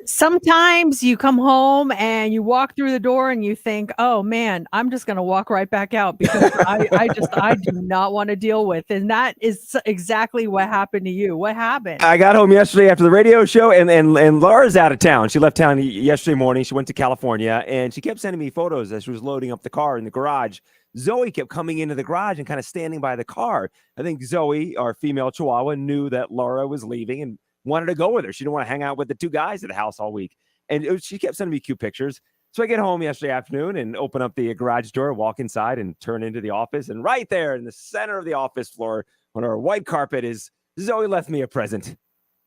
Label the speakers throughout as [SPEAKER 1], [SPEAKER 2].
[SPEAKER 1] Sometimes you come home and you walk through the door and you think, "Oh, man, I'm just gonna walk right back out because I do not wanna deal with," and that is exactly what happened to you. What happened?
[SPEAKER 2] I got home yesterday after the radio show, and Laura's out of town. She left town yesterday morning. She went to California, and she kept sending me photos as she was loading up the car in the garage. Zoe kept coming into the garage and kind of standing by the car. I think Zoe, our female Chihuahua, knew that Laura was leaving and wanted to go with her. She didn't want to hang out with the two guys at the house all week, and she kept sending me cute pictures. So I get home yesterday afternoon and open up the garage door, walk inside, and turn into the office. And right there in the center of the office floor on our white carpet is Zoe left me a present.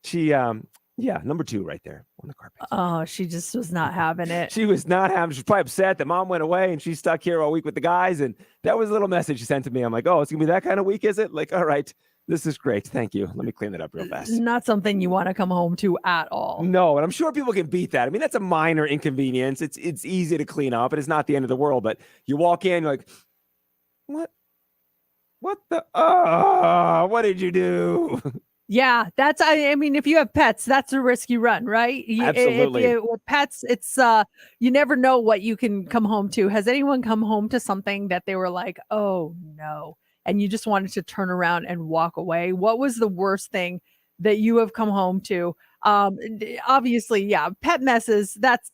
[SPEAKER 2] She, yeah, number 2 right there on the carpet.
[SPEAKER 1] Oh, she just was not having it.
[SPEAKER 2] She was not having. She was probably upset that mom went away and she's stuck here all week with the guys. And that was a little message she sent to me. I'm like, oh, it's gonna be that kind of week, is it? Like, all right, this is great. Thank you. Let me clean that up real fast.
[SPEAKER 1] Not something you want to come home to at all.
[SPEAKER 2] No, and I'm sure people can beat that. I mean, that's a minor inconvenience. It's easy to clean up, and it's not the end of the world. But you walk in, you're like, what? What the? What did you do?
[SPEAKER 1] Yeah, I mean, if you have pets, that's a risk you run, right?
[SPEAKER 2] Absolutely.
[SPEAKER 1] With pets, it's you never know what you can come home to. Has anyone come home to something that they were like, "Oh no," and you just wanted to turn around and walk away? What was the worst thing that you have come home to? Obviously, yeah, pet messes. That's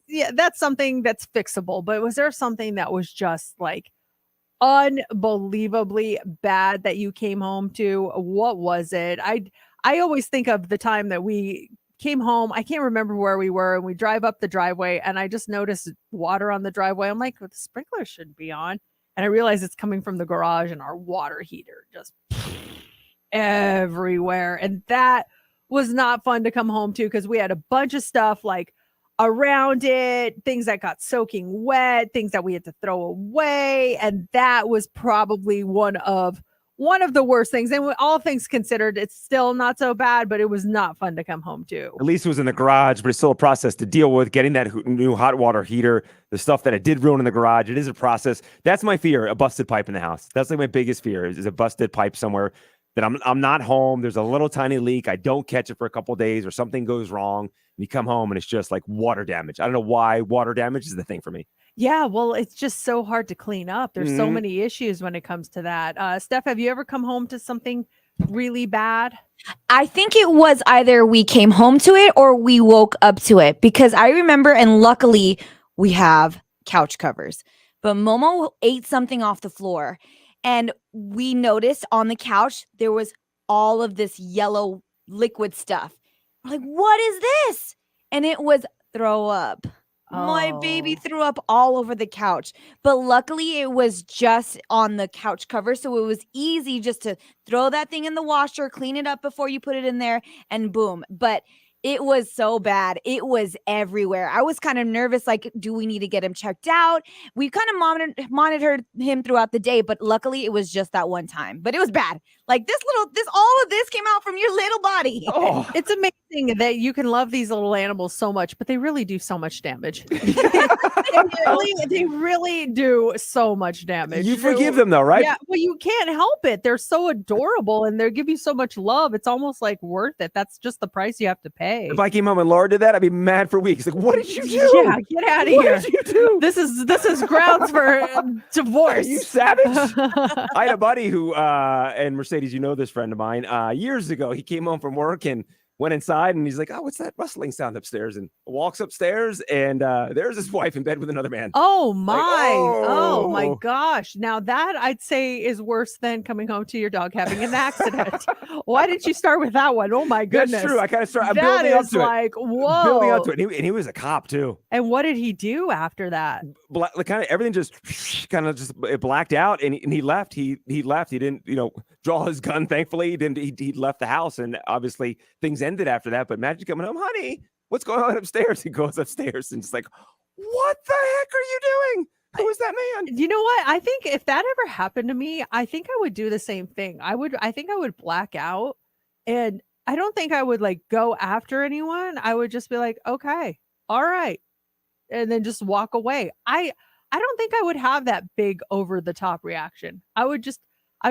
[SPEAKER 1] something that's fixable. But was there something that was just like unbelievably bad that you came home to? What was it? I always think of the time that we came home. I can't remember where we were, and we drive up the driveway, and I just noticed water on the driveway. I'm like, well, the sprinkler shouldn't be on. And I realize it's coming from the garage and our water heater just everywhere. And that was not fun to come home to because we had a bunch of stuff like around it, things that got soaking wet, things that we had to throw away. And that was probably one of the worst things. And all things considered, it's still not so bad, but it was not fun to come home to.
[SPEAKER 2] At least it was in the garage, but it's still a process to deal with. Getting that new hot water heater, the stuff that it did ruin in the garage, it is a process. That's my fear, a busted pipe in the house. That's like my biggest fear is a busted pipe somewhere that I'm not home. There's a little tiny leak. I don't catch it for a couple of days or something goes wrong. And you come home and it's just like water damage. I don't know why water damage is the thing for me.
[SPEAKER 1] Yeah, well, it's just so hard to clean up. There's so many issues when it comes to that. Steph, have you ever come home to something really bad?
[SPEAKER 3] I think it was either we came home to it or we woke up to it because I remember, and luckily we have couch covers, but Momo ate something off the floor and we noticed on the couch there was all of this yellow liquid stuff. We're like, what is this? And it was throw up. My baby threw up all over the couch, but luckily it was just on the couch cover. So it was easy just to throw that thing in the washer, clean it up before you put it in there, and boom. But it was so bad. It was everywhere. I was kind of nervous, like, do we need to get him checked out? We kind of monitored him throughout the day, but luckily it was just that one time. But it was bad. Like all of this came out from your little body.
[SPEAKER 1] Oh, it's amazing that you can love these little animals so much, but they really do so much damage. They really do so much damage.
[SPEAKER 2] You forgive them though, right?
[SPEAKER 1] Yeah, well, you can't help it. They're so adorable and they give you so much love. It's almost like worth it. That's just the price you have to pay.
[SPEAKER 2] If I came home and Laura did that, I'd be mad for weeks. Like, what did you do?
[SPEAKER 1] Yeah, get out of here.
[SPEAKER 2] What did you do?
[SPEAKER 1] This is grounds for divorce.
[SPEAKER 2] You savage. I had a buddy who, and Mercedes, you know this friend of mine, years ago, he came home from work and went inside and he's like, oh, what's that rustling sound upstairs? And walks upstairs and there's his wife in bed with another man.
[SPEAKER 1] Oh my.
[SPEAKER 2] Like,
[SPEAKER 1] oh my gosh. Now that I'd say is worse than coming home to your dog having an accident. Why did you start with that one? Oh my goodness.
[SPEAKER 2] That's true. I kind of started. I'm
[SPEAKER 1] that
[SPEAKER 2] building up
[SPEAKER 1] is
[SPEAKER 2] to
[SPEAKER 1] like,
[SPEAKER 2] it.
[SPEAKER 1] whoa.
[SPEAKER 2] Building up to it. And he was a cop too.
[SPEAKER 1] And what did he do after that?
[SPEAKER 2] Like kind of everything just kind of just it blacked out and he left. He left. He didn't, draw his gun. Thankfully, he left the house and obviously things ended after that. But imagine coming home, honey, what's going on upstairs? He goes upstairs and just like, what the heck are you doing? Who is that man?
[SPEAKER 1] You know what? I think if that ever happened to me, I think I would do the same thing. I think I would black out and I don't think I would like go after anyone. I would just be like, okay, all right. And then just walk away. I don't think I would have that big over the top reaction. I would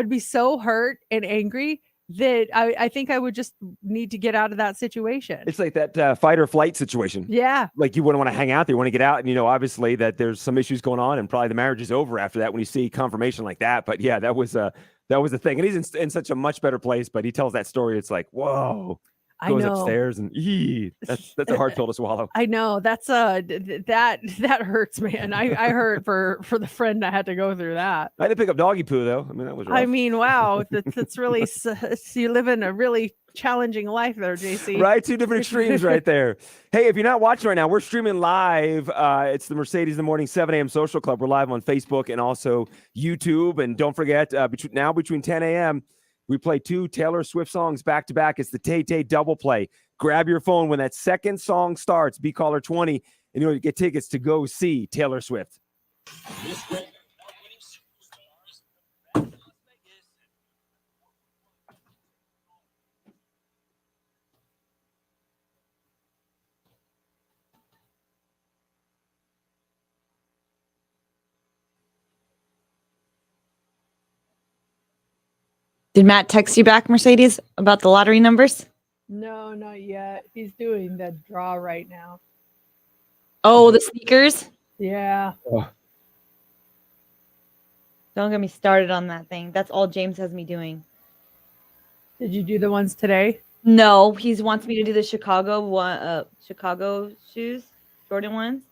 [SPEAKER 1] be so hurt and angry that I think I would just need to get out of that situation.
[SPEAKER 2] It's like that fight or flight situation.
[SPEAKER 1] Yeah.
[SPEAKER 2] Like you wouldn't want to hang out there. You want to get out, and obviously that there's some issues going on, and probably the marriage is over after that when you see confirmation like that. But yeah, that was a thing, and he's in such a much better place. But he tells that story. It's like, whoa.
[SPEAKER 1] I
[SPEAKER 2] Goes
[SPEAKER 1] know.
[SPEAKER 2] upstairs and that's a hard pill to swallow.
[SPEAKER 1] I know that's that hurts, man. I hurt for the friend that had to go through that.
[SPEAKER 2] I had to pick up doggy poo though. I mean, that was rough.
[SPEAKER 1] I mean, wow, that's really you live in a really challenging life there, JC.
[SPEAKER 2] Right, 2 different extremes right there. Hey, if you're not watching right now, we're streaming live. It's the Mercedes in the Morning 7 a.m. Social Club. We're live on Facebook and also YouTube. And don't forget, between 10 a.m. we play 2 Taylor Swift songs back to back. It's the Tay double play. Grab your phone when that second song starts. Be caller 20, and you get tickets to go see Taylor Swift.
[SPEAKER 3] Did Matt text you back, Mercedes, about the lottery numbers?
[SPEAKER 1] No, not yet. He's doing the draw right now.
[SPEAKER 3] Oh, the sneakers?
[SPEAKER 1] Yeah.
[SPEAKER 2] Oh.
[SPEAKER 3] Don't get me started on that thing. That's all James has me doing.
[SPEAKER 1] Did you do the ones today?
[SPEAKER 3] No, he wants me to do the Chicago shoes, Jordan ones.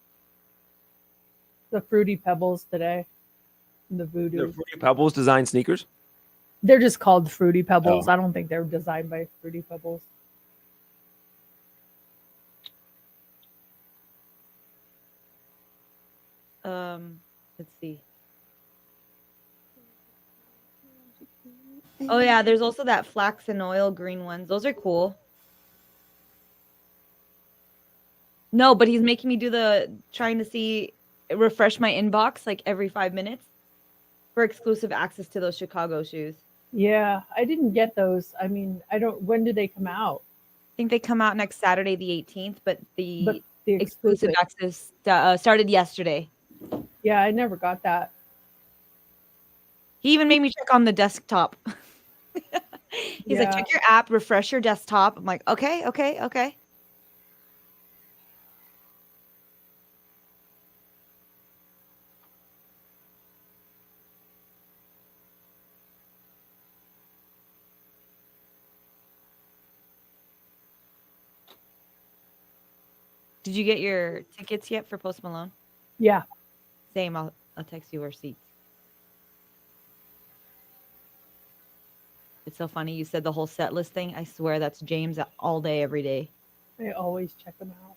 [SPEAKER 1] The Fruity Pebbles today. The Voodoo.
[SPEAKER 2] The Fruity Pebbles design sneakers?
[SPEAKER 1] They're just called Fruity Pebbles.
[SPEAKER 2] Oh.
[SPEAKER 1] I don't think they're designed by Fruity Pebbles.
[SPEAKER 3] Let's see. Oh yeah, there's also that flax and oil green ones. Those are cool. No, but he's making me do trying to refresh my inbox like every 5 minutes for exclusive access to those Chicago shoes.
[SPEAKER 1] Yeah, I didn't get those. I mean, when did they come out?
[SPEAKER 3] I think they come out next Saturday, the 18th, but the
[SPEAKER 1] exclusive
[SPEAKER 3] access started yesterday.
[SPEAKER 1] Yeah, I never got that.
[SPEAKER 3] He even made me check on the desktop. He's like, check your app, refresh your desktop. I'm like, okay. Did you get your tickets yet for Post Malone?
[SPEAKER 1] Yeah.
[SPEAKER 3] Same. I'll text you our seats. It's so funny. You said the whole set list thing. I swear that's James all day, every day.
[SPEAKER 1] I always check them out.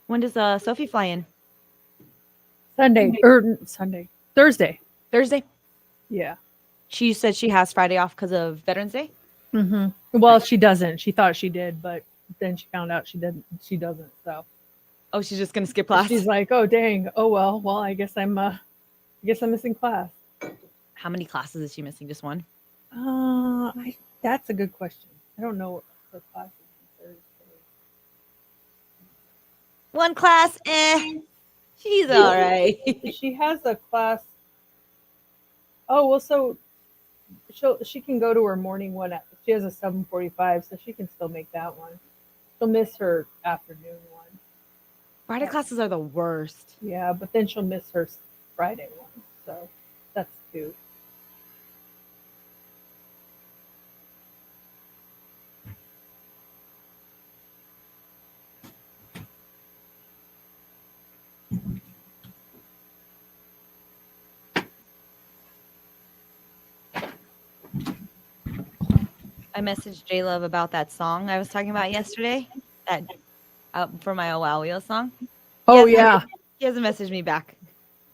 [SPEAKER 3] When does Sophie fly in?
[SPEAKER 1] Thursday.
[SPEAKER 3] Thursday.
[SPEAKER 1] Yeah.
[SPEAKER 3] She said she has Friday off because of Veterans Day.
[SPEAKER 1] Mm-hmm. Well, she doesn't. She thought she did, but then she found out she didn't. She doesn't. So.
[SPEAKER 3] Oh, she's just gonna skip class.
[SPEAKER 1] She's like, oh dang. Oh well. Well, I guess I'm missing class.
[SPEAKER 3] How many classes is she missing? Just one?
[SPEAKER 1] That's a good question. I don't know what her class is.
[SPEAKER 3] One class, she's all right.
[SPEAKER 1] She has a class. Oh well, so she can go to her morning one. She has a 7:45, so she can still make that one. She'll miss her afternoon one.
[SPEAKER 3] Friday classes are the worst.
[SPEAKER 1] Yeah, but then she'll miss her Friday one. So that's 2.
[SPEAKER 3] I messaged J Love about that song I was talking about yesterday. That for my Owalio song.
[SPEAKER 1] Oh yeah.
[SPEAKER 3] He hasn't messaged me back.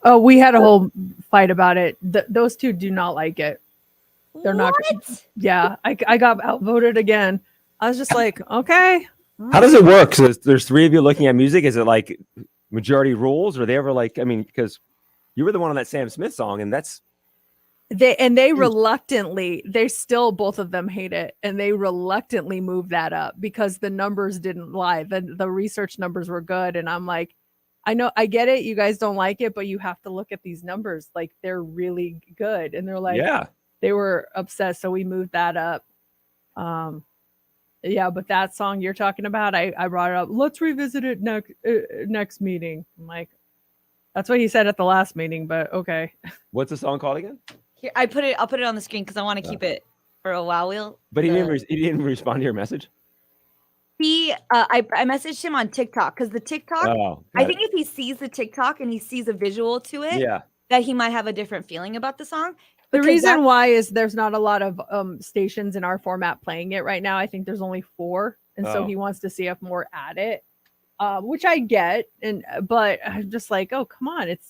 [SPEAKER 1] Oh, we had a whole fight about it. Those 2 do not like it. They're not. Yeah, I got outvoted again. I was just like, okay.
[SPEAKER 2] How does it work? So there's 3 of you looking at music. Is it like majority rules, or they ever like? I mean, because you were the one on that Sam Smith song, and that's
[SPEAKER 1] They reluctantly, they still, both of them hate it, and they reluctantly moved that up because the numbers didn't lie. The research numbers were good, and I'm like, I know, I get it, you guys don't like it, but you have to look at these numbers, like they're really good. And they're like,
[SPEAKER 2] Yeah.
[SPEAKER 1] they were upset, so we moved that up. Yeah, but that song you're talking about, I brought it up. Let's revisit it next meeting. I'm like, that's what he said at the last meeting, but okay.
[SPEAKER 2] What's the song called again?
[SPEAKER 3] Here, I'll put it on the screen because I want to keep it for a while.
[SPEAKER 2] But he didn't respond to your message.
[SPEAKER 3] I messaged him on TikTok because the TikTok.
[SPEAKER 2] Oh,
[SPEAKER 3] I think if he sees the TikTok and he sees a visual to it,
[SPEAKER 2] yeah,
[SPEAKER 3] that he might have a different feeling about the song.
[SPEAKER 1] The reason why is there's not a lot of stations in our format playing it right now. I think there's only 4, and so he wants to see if more at it, which I get. But I'm just like, oh, come on, it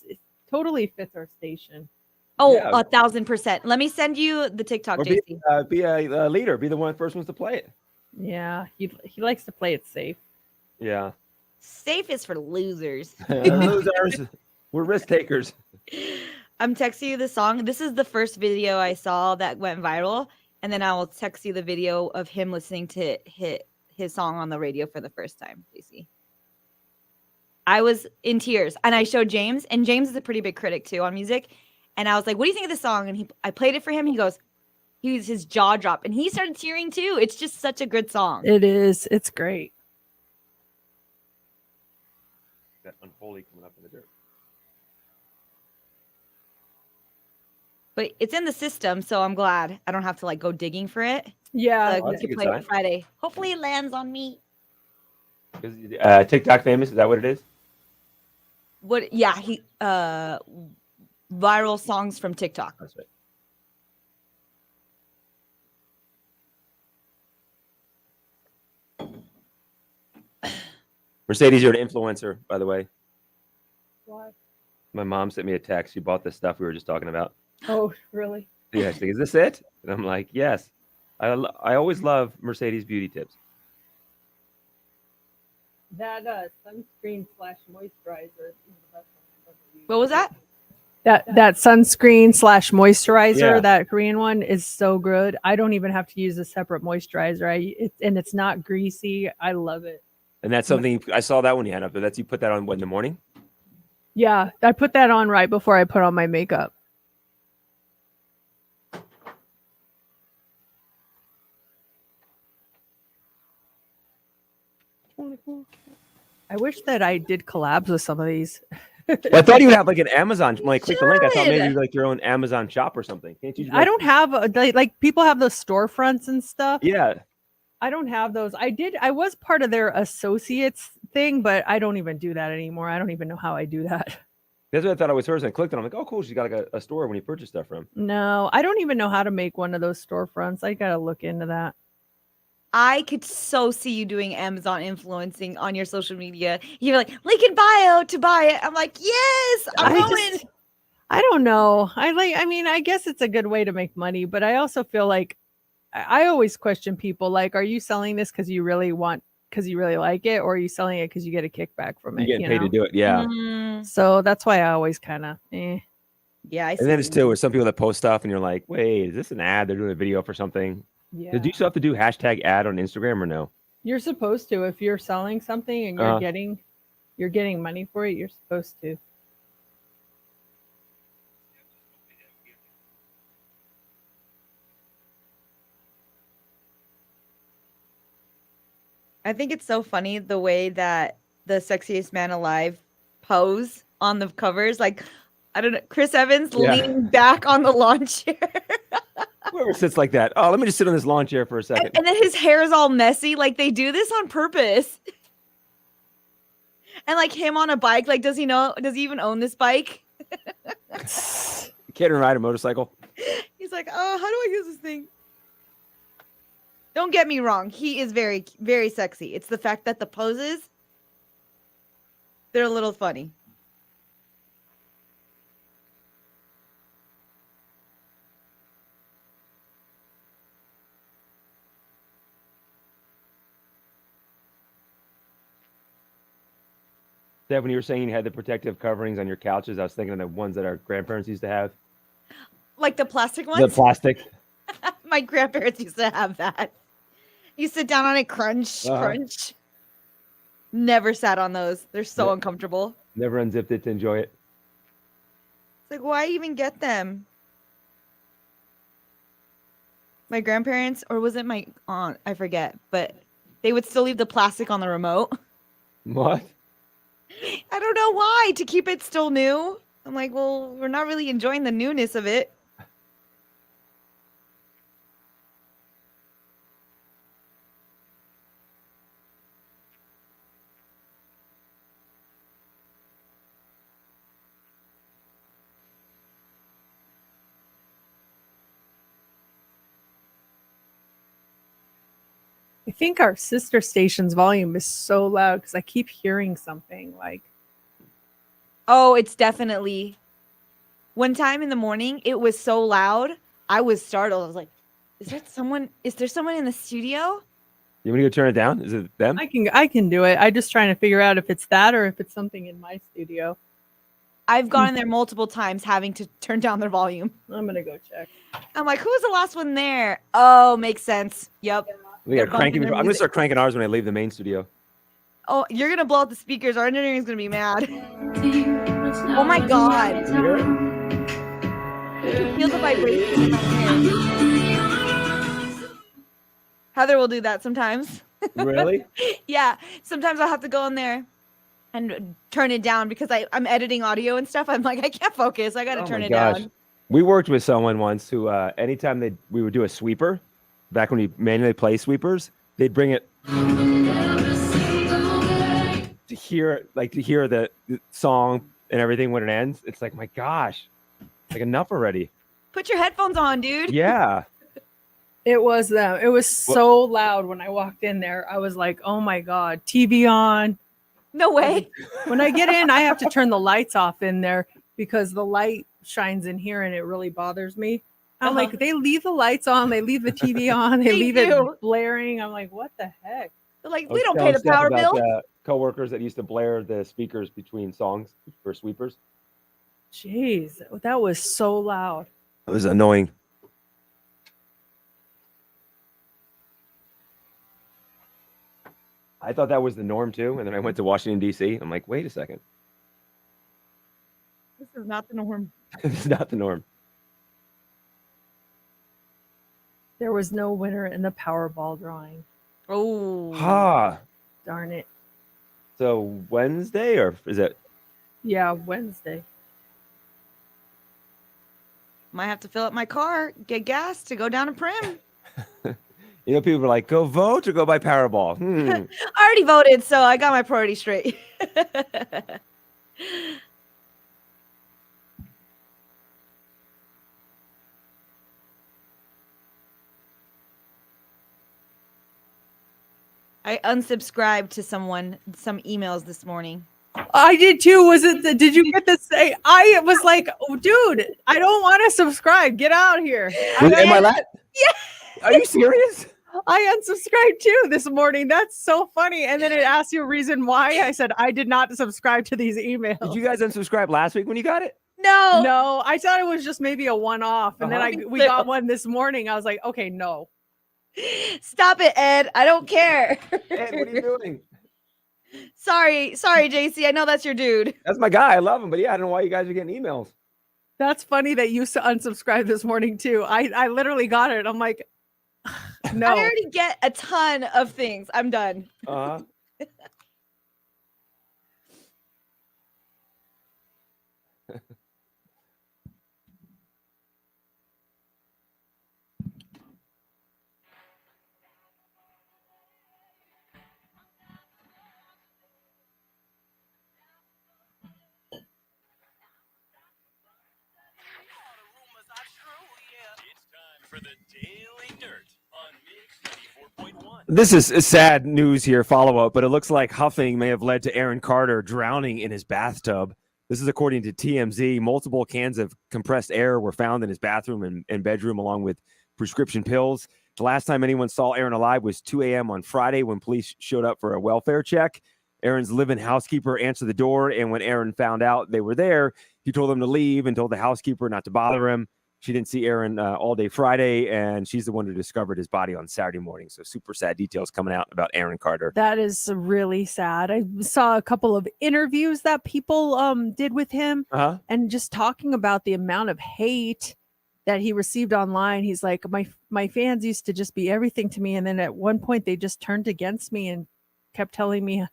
[SPEAKER 1] totally fits our station.
[SPEAKER 3] Oh, yeah. 1,000%. Let me send you the TikTok,
[SPEAKER 2] or
[SPEAKER 3] JC.
[SPEAKER 2] Be a leader. Be the first ones to play it.
[SPEAKER 1] Yeah, he likes to play it safe.
[SPEAKER 2] Yeah,
[SPEAKER 3] safe is for losers.
[SPEAKER 2] Losers. We're risk takers.
[SPEAKER 3] I'm texting you the song. This is the first video I saw that went viral, and then I will text you the video of him listening to his song on the radio for the first time. JC. I was in tears, and I showed James, and James is a pretty big critic too on music. And I was like, "What do you think of this song?" And I played it for him. He goes, his jaw dropped, and he started tearing too. It's just such a good song.
[SPEAKER 1] It is. It's great.
[SPEAKER 2] That unholy coming up in the dirt.
[SPEAKER 3] But it's in the system, so I'm glad I don't have to like go digging for it.
[SPEAKER 1] Yeah,
[SPEAKER 3] so I can play it Friday. Hopefully, it lands on me.
[SPEAKER 2] Is TikTok famous? Is that what it is?
[SPEAKER 3] What? Yeah, he viral songs from TikTok.
[SPEAKER 2] That's right. Mercedes, you're an influencer, by the way.
[SPEAKER 1] Why?
[SPEAKER 2] My mom sent me a text. She bought the stuff we were just talking about.
[SPEAKER 1] Oh, really?
[SPEAKER 2] Yeah, she's like, is this it? And I'm like, yes. I always love Mercedes beauty tips.
[SPEAKER 1] That sunscreen / moisturizer.
[SPEAKER 3] What was that?
[SPEAKER 1] That sunscreen / moisturizer,
[SPEAKER 2] Yeah.
[SPEAKER 1] that Korean one is so good. I don't even have to use a separate moisturizer. And it's not greasy. I love it.
[SPEAKER 2] And that's something I saw that one you had up there. That's you put that on in the morning?
[SPEAKER 1] Yeah, I put that on right before I put on my makeup. I wish that I did collabs with some of these.
[SPEAKER 2] Well, I thought you would have like an Amazon. When I clicked the link, I thought maybe like your own Amazon shop or something. Can't you?
[SPEAKER 1] I don't have like people have those storefronts and stuff.
[SPEAKER 2] Yeah.
[SPEAKER 1] I don't have those. I was part of their associates thing, but I don't even do that anymore. I don't even know how I do that.
[SPEAKER 2] That's what I thought I was hers. And I clicked it. I'm like, oh, cool. She's got like a store when you purchase stuff from.
[SPEAKER 1] No, I don't even know how to make one of those storefronts. I got to look into that.
[SPEAKER 3] I could so see you doing Amazon influencing on your social media. You're like, link in bio to buy it. I'm like, yes, I'm going.
[SPEAKER 1] I don't know. I mean, I guess it's a good way to make money, but I also feel like I always question people like, are you selling this because you really like it, or are you selling it because you get a kickback from it?
[SPEAKER 2] You get paid to do it, yeah.
[SPEAKER 1] Mm-hmm. So that's why I always kind of,
[SPEAKER 3] Yeah, I see.
[SPEAKER 2] And then it's too, with some people that post stuff, and you're like, wait, is this an ad? They're doing a video for something.
[SPEAKER 1] Yeah.
[SPEAKER 2] Do you still have to do hashtag ad on Instagram or no?
[SPEAKER 1] You're supposed to. If you're selling something and you're getting money for it, you're supposed to.
[SPEAKER 3] I think it's so funny the way that the sexiest man alive pose on the covers. Like, I don't know, Chris Evans leaning back on the lawn chair.
[SPEAKER 2] Whoever sits like that. Oh, let me just sit on this lawn chair for a second.
[SPEAKER 3] And then his hair is all messy. Like, they do this on purpose. And like him on a bike. Like, does he even own this bike?
[SPEAKER 2] You can't even ride a motorcycle.
[SPEAKER 3] He's like, oh, how do I use this thing? Don't get me wrong. He is very, very sexy. It's the fact that the poses, they're a little funny.
[SPEAKER 2] Deb, when you were saying you had the protective coverings on your couches, I was thinking of the ones that our grandparents used to have.
[SPEAKER 3] Like the plastic
[SPEAKER 2] The
[SPEAKER 3] ones?
[SPEAKER 2] plastic.
[SPEAKER 3] My grandparents used to have that. You sit down on it, crunch,
[SPEAKER 2] Uh-huh.
[SPEAKER 3] crunch. Never sat on those. They're so
[SPEAKER 2] Yeah.
[SPEAKER 3] uncomfortable.
[SPEAKER 2] Never unzipped it to enjoy it.
[SPEAKER 3] It's like, why even get them? My grandparents, or was it my aunt? I forget, but they would still leave the plastic on the remote.
[SPEAKER 2] What?
[SPEAKER 3] I don't know why, to keep it still new. I'm like, well, we're not really enjoying the newness of it.
[SPEAKER 1] I think our sister station's volume is so loud because I keep hearing something like.
[SPEAKER 3] Oh, it's definitely. One time in the morning, it was so loud, I was startled. I was like, is there someone in the studio?
[SPEAKER 2] You want me to go turn it down? Is it them?
[SPEAKER 1] I can do it. I'm just trying to figure out if it's that or if it's something in my studio.
[SPEAKER 3] I've gone in there multiple times having to turn down their volume.
[SPEAKER 1] I'm gonna go check.
[SPEAKER 3] I'm like, who was the last one there? Oh, makes sense. Yep.
[SPEAKER 2] We
[SPEAKER 3] They're
[SPEAKER 2] got cranking.
[SPEAKER 3] bumping their
[SPEAKER 2] I'm gonna
[SPEAKER 3] music.
[SPEAKER 2] start cranking ours when I leave the main studio.
[SPEAKER 3] Oh, you're gonna blow out the speakers. Our engineering's gonna be mad. Oh my god.
[SPEAKER 2] You hear it?
[SPEAKER 3] I can feel the vibration in my ear. Heather will do that sometimes.
[SPEAKER 2] Really?
[SPEAKER 3] Yeah. Sometimes I'll have to go in there and turn it down because I'm editing audio and stuff. I'm like, I can't focus. I gotta
[SPEAKER 2] Oh
[SPEAKER 3] turn
[SPEAKER 2] my
[SPEAKER 3] it
[SPEAKER 2] gosh.
[SPEAKER 3] down.
[SPEAKER 2] We worked with someone once who, anytime we would do a sweeper, back when we manually play sweepers, they'd bring it to hear the song and everything when it ends. It's like, my gosh, like enough already.
[SPEAKER 3] Put your headphones on, dude.
[SPEAKER 2] Yeah.
[SPEAKER 1] It was them. It was so loud when I walked in there. I was like, oh my God, TV on.
[SPEAKER 3] No way.
[SPEAKER 1] When I get in, I have to turn the lights off in there because the light shines in here and it really bothers me. I'm like, they leave the lights on, they leave the TV on, they leave it blaring. I'm like, what the heck?
[SPEAKER 3] They're like, we don't pay the power bill.
[SPEAKER 2] Coworkers that used to blare the speakers between songs for sweepers.
[SPEAKER 1] Jeez, that was so loud.
[SPEAKER 2] It was annoying. I thought that was the norm too, and then I went to Washington D.C. I'm like, wait a second,
[SPEAKER 3] This is not the norm.
[SPEAKER 2] it's not the norm.
[SPEAKER 1] There was no winner in the Powerball drawing.
[SPEAKER 3] Oh.
[SPEAKER 2] Ha.
[SPEAKER 1] Darn it.
[SPEAKER 2] So Wednesday, or is it?
[SPEAKER 1] Yeah, Wednesday.
[SPEAKER 3] Might have to fill up my car, get gas to go down to Prim.
[SPEAKER 2] You know, people are like, go vote or go buy Powerball.
[SPEAKER 3] I already voted, so I got my priorities straight. I unsubscribed to some emails this morning.
[SPEAKER 1] I did too. Did you get this? I was like, oh, dude, I don't want to subscribe. Get out of here.
[SPEAKER 2] Am I that?
[SPEAKER 3] Yeah.
[SPEAKER 2] Are you serious?
[SPEAKER 1] I unsubscribed too this morning. That's so funny. And then it asked you a reason why. I said, I did not subscribe to these emails.
[SPEAKER 2] Did you guys unsubscribe last week when you got it?
[SPEAKER 1] No, I thought it was just maybe a one-off. And
[SPEAKER 2] Uh-huh.
[SPEAKER 1] then we got one this morning. I was like, okay, no.
[SPEAKER 3] Stop it, Ed. I don't care.
[SPEAKER 2] Ed, what are you doing?
[SPEAKER 3] Sorry, JC. I know that's your dude.
[SPEAKER 2] That's my guy. I love him, but yeah, I don't know why you guys are getting emails.
[SPEAKER 1] That's funny that you unsubscribed this morning too. I literally got it. I'm like, no.
[SPEAKER 3] I already get a ton of things. I'm done.
[SPEAKER 2] Uh-huh.
[SPEAKER 4] For the Daily Dirt on Mix 94.1.
[SPEAKER 2] This is sad news here, follow-up, but it looks like huffing may have led to Aaron Carter drowning in his bathtub. This is according to TMZ. Multiple cans of compressed air were found in his bathroom and bedroom, along with prescription pills. The last time anyone saw Aaron alive was 2 a.m. on Friday when police showed up for a welfare check. Aaron's live-in housekeeper answered the door, and when Aaron found out they were there, he told them to leave and told the housekeeper not to bother him. She didn't see Aaron all day Friday, and she's the one who discovered his body on Saturday morning. So super sad details coming out about Aaron Carter.
[SPEAKER 1] That is really sad. I saw a couple of interviews that people did with him, and just talking about the amount of hate that he received online. He's like, my fans used to just be everything to me, and then at one point they just turned against me and kept telling me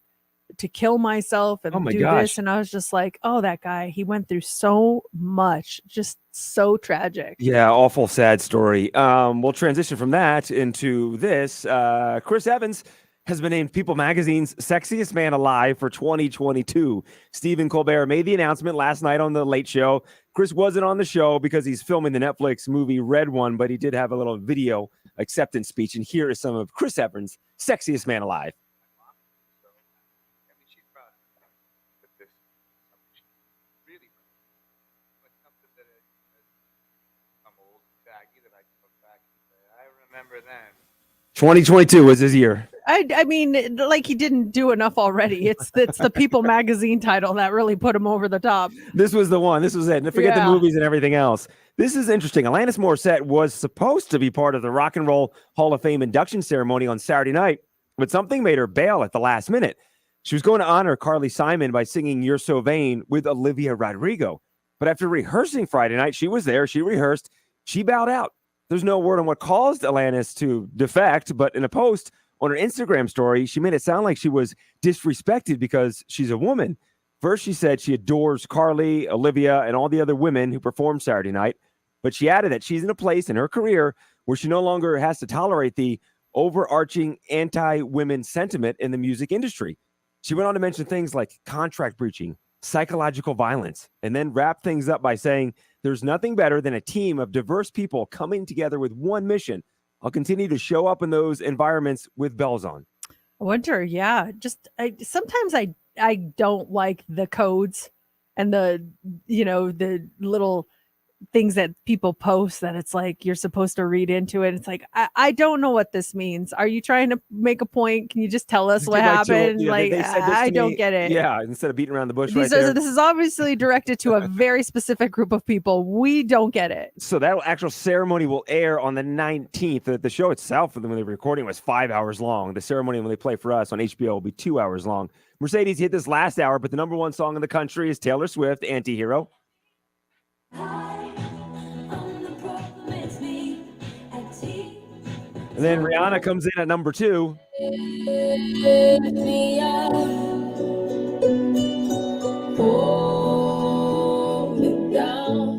[SPEAKER 1] to kill myself and do this. And I was just like, oh, that guy, he went through so much, just so tragic.
[SPEAKER 2] Yeah, awful sad story. We'll transition from that into this. Chris Evans has been named People Magazine's Sexiest Man Alive for 2022. Stephen Colbert made the announcement last night on The Late Show. Chris wasn't on the show because he's filming the Netflix movie Red One, but he did have a little video acceptance speech. And here is some of Chris Evans' Sexiest Man Alive.
[SPEAKER 5] Remember then.
[SPEAKER 2] 2022 was his year.
[SPEAKER 1] I mean, like he didn't do enough already. It's the People Magazine title that really put him over the top.
[SPEAKER 2] This was the one. This was it. And forget the movies and everything else. This is interesting. Alanis Morissette was supposed to be part of the Rock and Roll Hall of Fame induction ceremony on Saturday night, but something made her bail at the last minute. She was going to honor Carly Simon by singing You're So Vain with Olivia Rodrigo. But after rehearsing Friday night, she was there. She rehearsed. She bowed out. There's no word on what caused Alanis to defect, but in a post on her Instagram story, she made it sound like she was disrespected because she's a woman. First, she said she adores Carly, Olivia, and all the other women who performed Saturday night, but she added that she's in a place in her career where she no longer has to tolerate the overarching anti-women sentiment in the music industry. She went on to mention things like contract breaching, psychological violence, and then wrap things up by saying, there's nothing better than a team of diverse people coming together with one mission. I'll continue to show up in those environments with bells on.
[SPEAKER 1] I wonder, yeah. Sometimes I don't like the codes and the little things that people post that it's like you're supposed to read into it. It's like I don't know what this means. Are you trying to make a point? Can you just tell us what happened?
[SPEAKER 2] Yeah,
[SPEAKER 1] like
[SPEAKER 2] they said this
[SPEAKER 1] I
[SPEAKER 2] to
[SPEAKER 1] don't
[SPEAKER 2] me.
[SPEAKER 1] get it.
[SPEAKER 2] Yeah, instead of beating around the bush
[SPEAKER 1] This is obviously directed to a very specific group of people. We don't get it.
[SPEAKER 2] So that actual ceremony will air on the 19th. The show itself, when the recording was 5 hours long. The ceremony when they play for us on HBO will be 2 hours long. Mercedes hit this last hour, but the number one song in the country is Taylor Swift, Antihero. And then Rihanna comes in at number 2.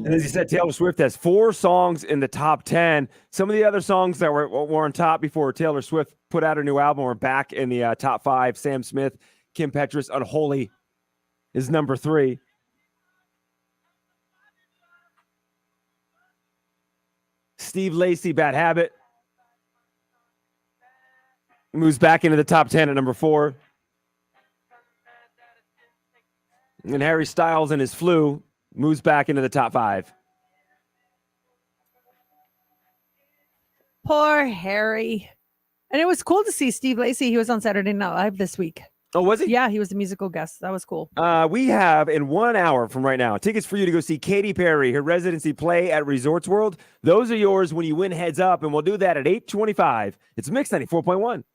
[SPEAKER 2] And as you said, Taylor Swift has 4 songs in the top 10. Some of the other songs that were on top before Taylor Swift put out a new album are back in the top 5. Sam Smith, Kim Petras, Unholy is number 3. Steve Lacy, Bad Habit, moves back into the top 10 at number 4. And Harry Styles and his Flu moves back into the top 5.
[SPEAKER 1] Poor Harry. And it was cool to see Steve Lacy. He was on Saturday Night Live this week.
[SPEAKER 2] Oh, was he?
[SPEAKER 1] Yeah, he was a musical guest. That was cool.
[SPEAKER 2] We have, in 1 hour from right now, tickets for you to go see Katy Perry, her residency play at Resorts World. Those are yours when you win Heads Up, and we'll do that at 8:25. It's Mix 94.1.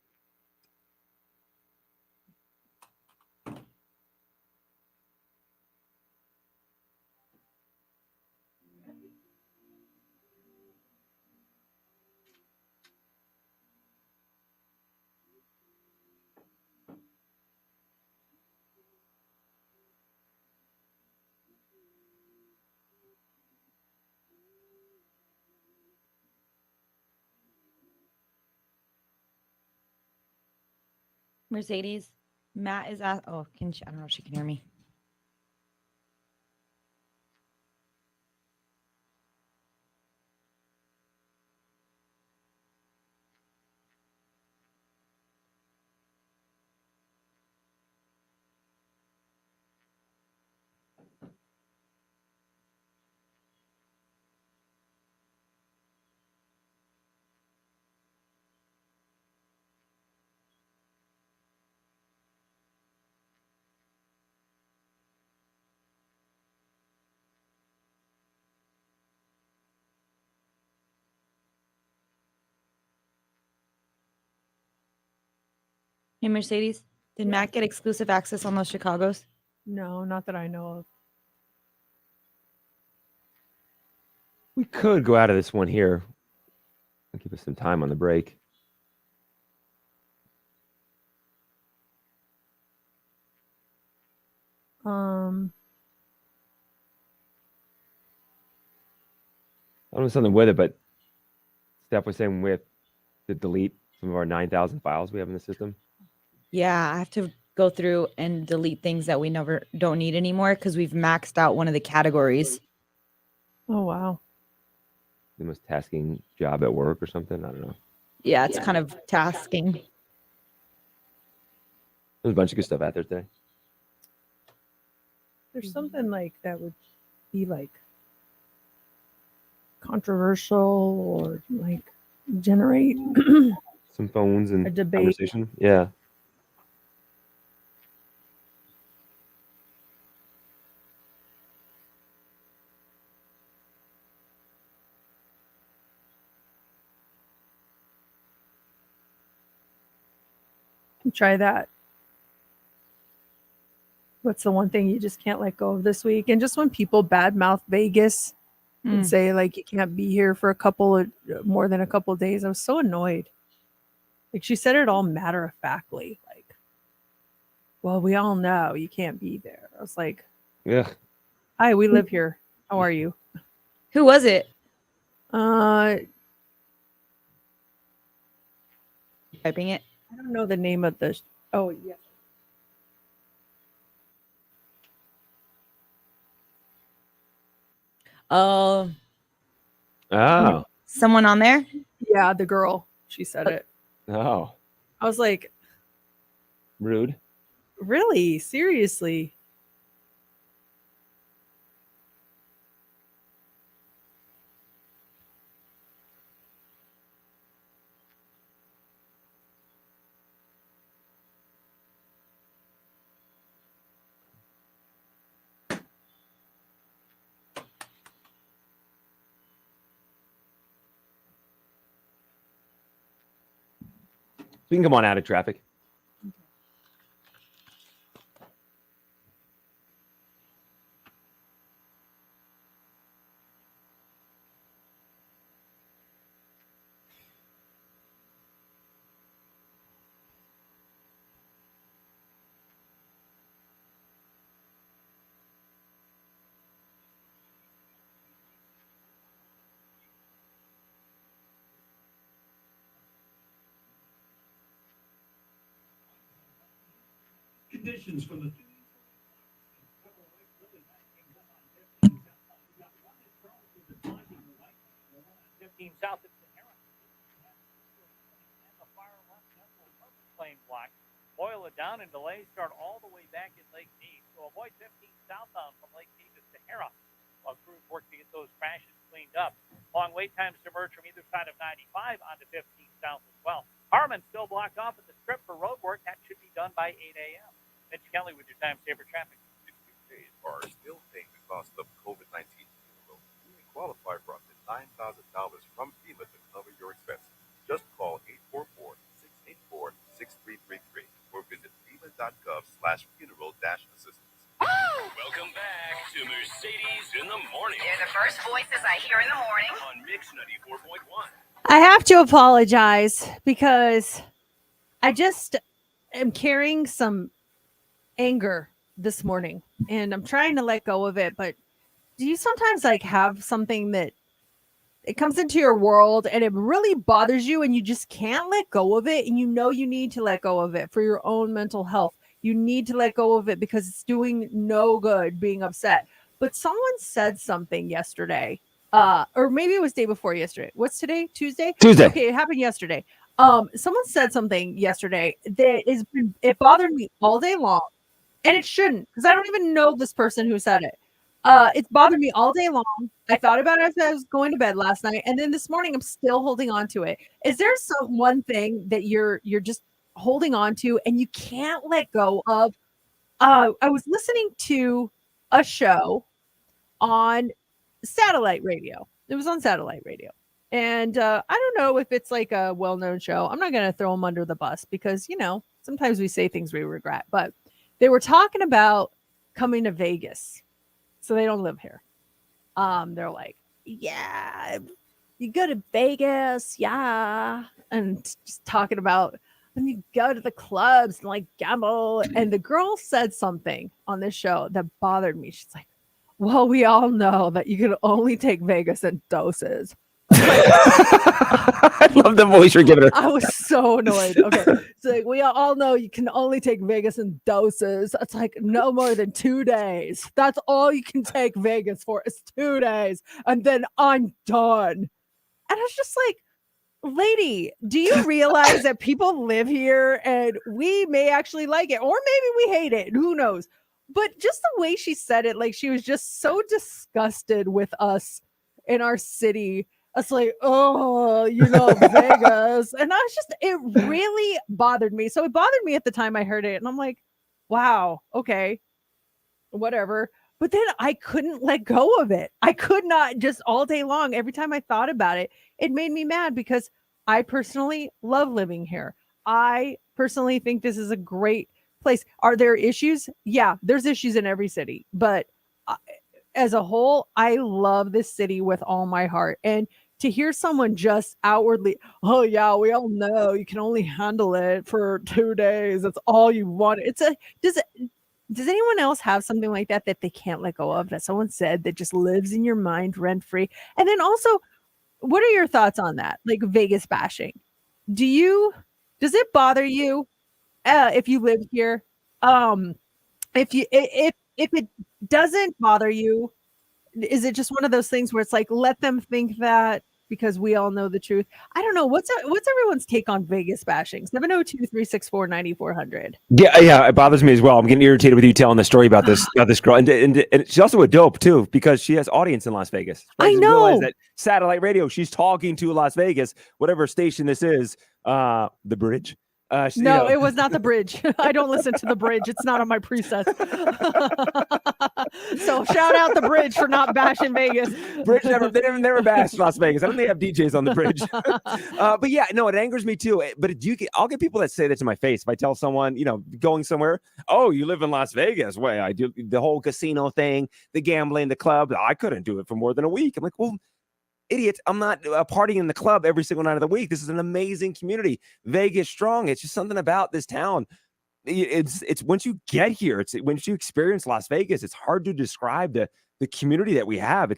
[SPEAKER 3] Mercedes, Matt is at. Oh, I don't know if she can hear me. Hey, Mercedes, did Matt get exclusive access on those Chicagos?
[SPEAKER 1] No, not that I know of.
[SPEAKER 2] We could go out of this one here. Give us some time on the break. I don't know something with it, but Steph was saying we have to delete some of our 9,000 files we have in the system.
[SPEAKER 3] Yeah, I have to go through and delete things that we don't need anymore because we've maxed out one of the categories.
[SPEAKER 1] Oh, wow.
[SPEAKER 2] The most tasking job at work or something. I don't know.
[SPEAKER 3] Yeah, it's kind of tasking.
[SPEAKER 2] There's a bunch of good stuff out there today.
[SPEAKER 1] There's something like that would be like controversial or like generate
[SPEAKER 2] Some phones and
[SPEAKER 1] a debate.
[SPEAKER 2] conversation. Yeah.
[SPEAKER 1] Try that. What's the one thing you just can't let go of this week? And just when people badmouth Vegas and say like you can't be here for more than a couple of days, I was so annoyed. Like she said it all matter of factly, like, well, we all know you can't be there. I was like,
[SPEAKER 2] Yeah.
[SPEAKER 1] hi, we live here. How are you?
[SPEAKER 3] Who was it? Typing it.
[SPEAKER 1] I don't know the name of the. Oh yeah.
[SPEAKER 3] Oh,
[SPEAKER 2] Oh.
[SPEAKER 3] someone on there?
[SPEAKER 1] Yeah, the girl. She said it.
[SPEAKER 2] Oh.
[SPEAKER 1] I was like,
[SPEAKER 2] Rude.
[SPEAKER 1] really? Seriously?
[SPEAKER 2] We can come on out of traffic.
[SPEAKER 6] Conditions from the 15 south of Sahara. And the fire left central flame block. Boil it down and delays start all the way back in Lake Mead. So avoid 15 southbound from Lake Mead to Sahara while crews work to get those crashes cleaned up. Long wait times to merge from either side of 95 onto 15 south as well. Harmon still blocked off at the strip for road work. That should be done by 8 a.m. Mitch Kelly with your time saver traffic.
[SPEAKER 7] Days are still paying the cost of COVID-19. You may qualify for up to $9,000 from FEMA to cover your expenses. Just call 844-684-6333 or visit FEMA.gov/funeral-assistance.
[SPEAKER 4] Welcome back to Mercedes in the Morning.
[SPEAKER 8] They're the first voices I hear in the morning.
[SPEAKER 4] On Mix 94.1.
[SPEAKER 1] I have to apologize because I just am carrying some anger this morning and I'm trying to let go of it. But do you sometimes like have something that it comes into your world and it really bothers you and you just can't let go of it? And you know you need to let go of it for your own mental health. You need to let go of it because it's doing no good being upset. But someone said something yesterday. Or maybe it was day before yesterday. What's today? Tuesday?
[SPEAKER 2] Tuesday.
[SPEAKER 1] Okay, it happened yesterday. Someone said something yesterday that it bothered me all day long. And it shouldn't, because I don't even know this person who said it. It's bothered me all day long. I thought about it as I was going to bed last night, and then this morning I'm still holding on to it. Is there some one thing that you're just holding on to and you can't let go of? I was listening to a show on satellite radio. It was on satellite radio. And I don't know if it's like a well-known show. I'm not going to throw them under the bus because, sometimes we say things we regret. But they were talking about coming to Vegas. So they don't live here. They're like, yeah, you go to Vegas, yeah. And just talking about when you go to the clubs and like gamble. And the girl said something on this show that bothered me. She's like, well, we all know that you can only take Vegas in doses.
[SPEAKER 2] I love the voice you're giving her.
[SPEAKER 1] I was so annoyed. Okay. It's like, we all know you can only take Vegas in doses. It's like no more than 2 days. That's all you can take Vegas for is 2 days. And then I'm done. And I was just like, lady, do you realize that people live here and we may actually like it or maybe we hate it? Who knows? But just the way she said it, like she was just so disgusted with us in our city. It's like, oh, Vegas. And it really bothered me. So it bothered me at the time I heard it. And I'm like, wow, okay, whatever. But then I couldn't let go of it. I could not, just all day long. Every time I thought about it, it made me mad because I personally love living here. I personally think this is a great place. Are there issues? Yeah, there's issues in every city. But as a whole, I love this city with all my heart. And to hear someone just outwardly, oh yeah, we all know you can only handle it for 2 days. That's all you want. Does anyone else have something like that they can't let go of, that someone said that just lives in your mind rent free? And then also, what are your thoughts on that? Like Vegas bashing. Does it bother you if you live here? If it doesn't bother you, is it just one of those things where it's like, let them think that because we all know the truth? I don't know. What's everyone's take on Vegas bashing? 702-364-9400.
[SPEAKER 2] Yeah, it bothers me as well. I'm getting irritated with you telling the story about this girl, and she's also a dope too because she has audience in Las Vegas.
[SPEAKER 1] I
[SPEAKER 2] just
[SPEAKER 1] know.
[SPEAKER 2] realize that satellite radio. She's talking to Las Vegas, whatever station this is. The Bridge.
[SPEAKER 1] No, it was not the Bridge. I don't listen to the Bridge. It's not on my presets. So shout out the Bridge for not bashing Vegas.
[SPEAKER 2] Bridge never bashed Las Vegas. I don't think they have DJs on the Bridge. But yeah, no, it angers me too. But I'll get people that say that to my face if I tell someone, going somewhere. Oh, you live in Las Vegas? Way I do the whole casino thing, the gambling, the club. I couldn't do it for more than a week. I'm like, well, idiot, I'm not partying in the club every single night of the week. This is an amazing community. Vegas strong. It's just something about this town. It's once you get here, once you experience Las Vegas, it's hard to describe the community that we have.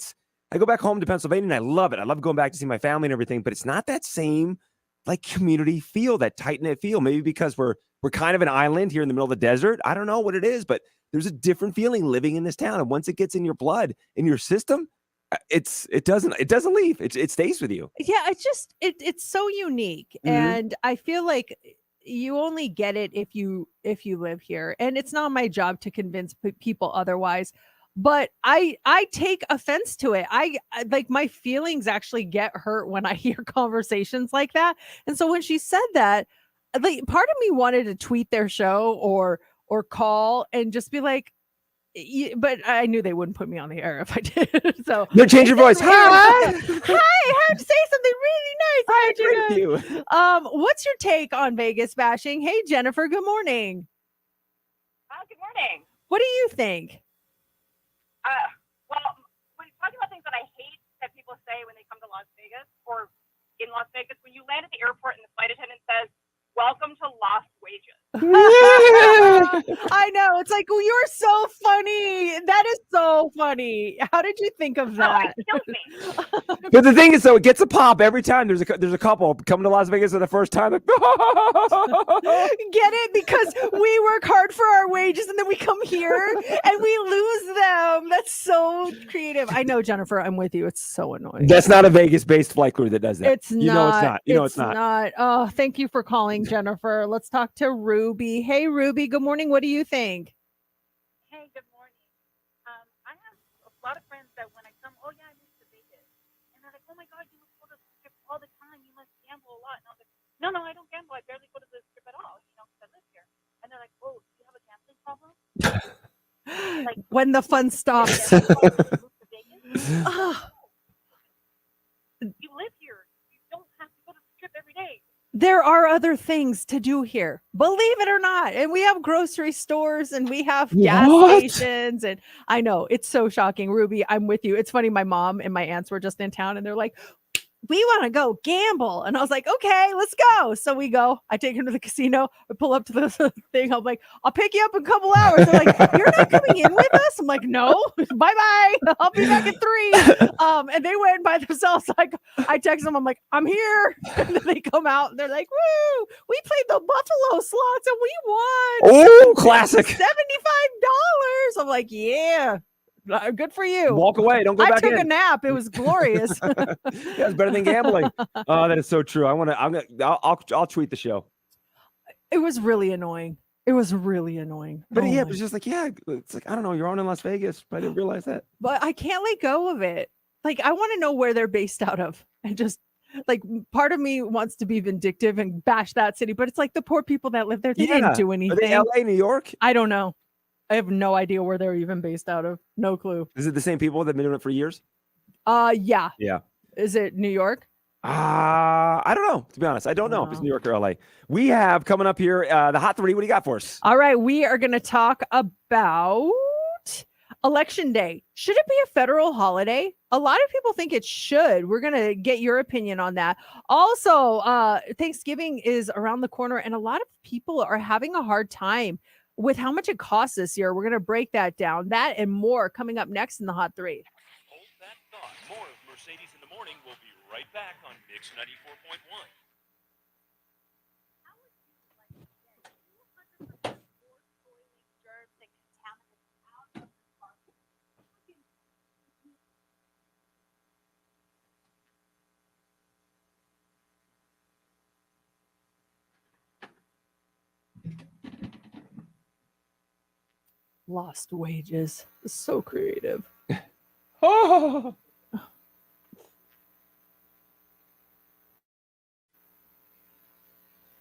[SPEAKER 2] I go back home to Pennsylvania and I love it. I love going back to see my family and everything, but it's not that same like community feel, that tight-knit feel. Maybe because we're kind of an island here in the middle of the desert. I don't know what it is, but there's a different feeling living in this town. And once it gets in your blood, in your system, it doesn't leave. It stays with you.
[SPEAKER 1] Yeah, it's so unique.
[SPEAKER 2] Mhm.
[SPEAKER 1] And I feel like you only get it if you live here. And it's not my job to convince people otherwise. But I take offense to it. I like, my feelings actually get hurt when I hear conversations like that. And so when she said that, like, part of me wanted to tweet their show or call and just be like, but I knew they wouldn't put me on the air if I did. So
[SPEAKER 2] No, change your voice. Hi.
[SPEAKER 1] Hi, I have to say something really nice.
[SPEAKER 2] I
[SPEAKER 1] about you
[SPEAKER 2] agree
[SPEAKER 1] guys.
[SPEAKER 2] with you.
[SPEAKER 1] What's your take on Vegas bashing? Hey, Jennifer, good morning.
[SPEAKER 8] Good morning.
[SPEAKER 1] What do you think?
[SPEAKER 8] Well, when talking about things that I hate that people say when they come to Las Vegas or in Las Vegas, when you land at the airport and the flight attendant says, "Welcome to Lost Wages."
[SPEAKER 1] I know. It's like, well, you're so funny. That is so funny. How did you think of that?
[SPEAKER 8] It kills me.
[SPEAKER 2] But the thing is, though, it gets a pop every time. There's a couple coming to Las Vegas for the first time. Like,
[SPEAKER 1] Get it? Because we work hard for our wages and then we come here and we lose them. That's so creative. I know, Jennifer, I'm with you. It's so annoying.
[SPEAKER 2] that's not a Vegas-based flight crew that does that.
[SPEAKER 1] It's not.
[SPEAKER 2] You know it's not. You know it's not.
[SPEAKER 1] Oh, thank you for calling, Jennifer. Let's talk to Ruby. Hey, Ruby. Good morning. What do you think?
[SPEAKER 9] Hey, good morning. I have a lot of friends that when I come, oh yeah, I moved to Vegas, and they're like, oh my God, you must go to the strip all the time. You must gamble a lot. And I was like, no, I don't gamble. I barely go to the strip at all, because I live here. And they're like, oh, do you have a gambling problem? Like,
[SPEAKER 1] When the fun stops.
[SPEAKER 9] you moved to Vegas?
[SPEAKER 1] Oh,
[SPEAKER 9] You live here.
[SPEAKER 1] there are other things to do here, believe it or not. And we have grocery stores and we have gas
[SPEAKER 2] What?
[SPEAKER 1] stations. And I know it's so shocking. Ruby, I'm with you. It's funny. My mom and my aunts were just in town and they're like, we want to go gamble. And I was like, okay, let's go. So we go. I take him to the casino. I pull up to the thing. I'm like, I'll pick you up in a couple hours. They're like, you're not coming in with us? I'm like, no, bye-bye. I'll be back at 3. And they went by themselves. Like, I text them. I'm like, I'm here. And then they come out and they're like, woo, we played the Buffalo slots and we won
[SPEAKER 2] Oh, classic.
[SPEAKER 1] $75. I'm like, yeah. Good for you.
[SPEAKER 2] Walk away. Don't go
[SPEAKER 1] I
[SPEAKER 2] back
[SPEAKER 1] took
[SPEAKER 2] in.
[SPEAKER 1] a nap. It was glorious.
[SPEAKER 2] Yeah, it's better than gambling. Oh, that is so true. I'll tweet the show.
[SPEAKER 1] It was really annoying. It was really annoying.
[SPEAKER 2] But
[SPEAKER 1] Oh
[SPEAKER 2] yeah, it
[SPEAKER 1] my-
[SPEAKER 2] was just like, yeah, it's like, I don't know, you're on in Las Vegas. But I didn't realize that.
[SPEAKER 1] but I can't let go of it. Like, I want to know where they're based out of. And just like part of me wants to be vindictive and bash that city, but it's like the poor people that live there, they didn't do
[SPEAKER 2] Are
[SPEAKER 1] anything.
[SPEAKER 2] they LA, New York?
[SPEAKER 1] I don't know. I have no idea where they're even based out of. No clue.
[SPEAKER 2] Is it the same people that have been doing it for years?
[SPEAKER 1] Yeah.
[SPEAKER 2] Yeah.
[SPEAKER 1] Is it New York?
[SPEAKER 2] I don't know. To be honest, I don't know if it's New York or LA. We have coming up here the Hot 3. What do you got for us?
[SPEAKER 1] All right, we are going to talk about Election Day. Should it be a federal holiday? A lot of people think it should. We're going to get your opinion on that. Also, Thanksgiving is around the corner, and a lot of people are having a hard time with how much it costs this year. We're going to break that down. That and more coming up next in the Hot 3.
[SPEAKER 4] Hold that thought. More of Mercedes in the Morning will be right back on Mix 94.1.
[SPEAKER 1] Lost wages. So creative.
[SPEAKER 2] Oh,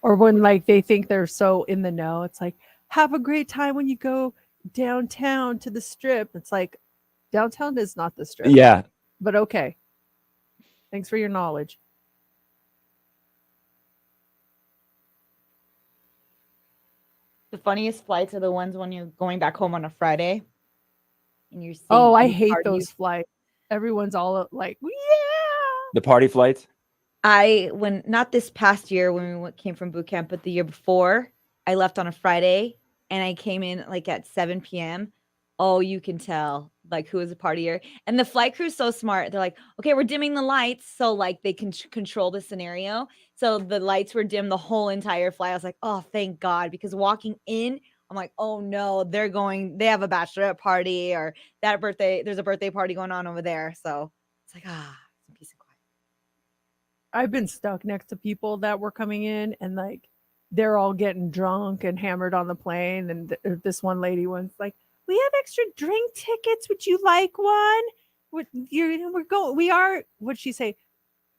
[SPEAKER 1] Or when like they think they're so in the know, it's like, have a great time when you go downtown to the strip. It's like, downtown is not the strip.
[SPEAKER 2] yeah.
[SPEAKER 1] But okay. Thanks for your knowledge.
[SPEAKER 3] The funniest flights are the ones when you're going back home on a Friday and you're seeing
[SPEAKER 1] Oh, I
[SPEAKER 3] all the
[SPEAKER 1] hate
[SPEAKER 3] parties.
[SPEAKER 1] those flights. Everyone's all like, yeah.
[SPEAKER 2] The party flights.
[SPEAKER 3] When not this past year when we came from boot camp, but the year before, I left on a Friday and I came in like at 7 p.m. Oh, you can tell like who is a partier. And the flight crew's so smart. They're like, okay, we're dimming the lights. So like they can control the scenario. So the lights were dim the whole entire flight. I was like, oh, thank God. Because walking in, I'm like, oh no, they have a bachelorette party or there's a birthday party going on over there. So it's like, some peace and quiet.
[SPEAKER 1] I've been stuck next to people that were coming in and like they're all getting drunk and hammered on the plane. And this one lady was like, we have extra drink tickets. Would you like one? What'd she say?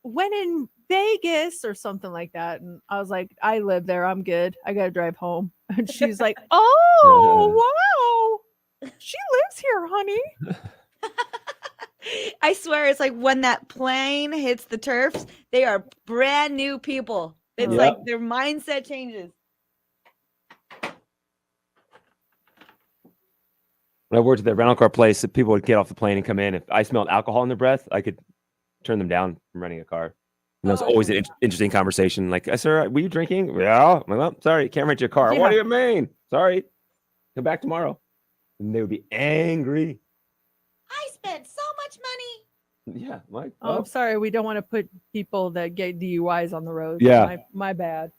[SPEAKER 1] When in Vegas or something like that. And I was like, I live there. I'm good. I got to drive home. And she's like, oh, wow. She lives here, honey.
[SPEAKER 3] I swear it's like when that plane hits the turfs, they are brand new people. It's like their mindset changes.
[SPEAKER 2] When I worked at the rental car place, if people would get off the plane and come in, if I smelled alcohol in their breath, I could turn them down from renting a car. And that was always an interesting conversation. Like, sir, were you drinking? Yeah. I'm like, well, sorry, can't rent your car.
[SPEAKER 1] Yeah.
[SPEAKER 2] What do you mean? Sorry. Come back tomorrow. And they would be angry.
[SPEAKER 3] I spent so much money.
[SPEAKER 2] Yeah. Like,
[SPEAKER 1] Oh, I'm sorry. We don't want to put people that get DUIs on the road.
[SPEAKER 2] Yeah.
[SPEAKER 1] My bad.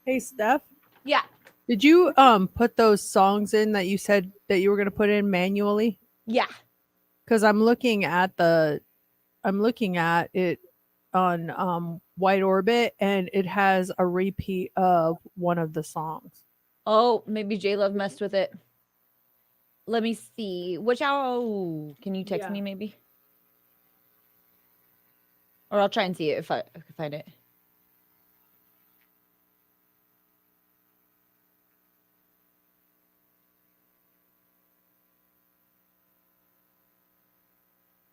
[SPEAKER 1] Hey, Steph,
[SPEAKER 3] Yeah.
[SPEAKER 1] did you put those songs in that you said that you were going to put in manually?
[SPEAKER 3] Yeah.
[SPEAKER 1] Because I'm looking at it on White Orbit, and it has a repeat of one of the songs.
[SPEAKER 3] Oh, maybe J Love messed with it. Let me see. Which hour? Can you text
[SPEAKER 1] Yeah.
[SPEAKER 3] me maybe? Or I'll try and see it if I can find it.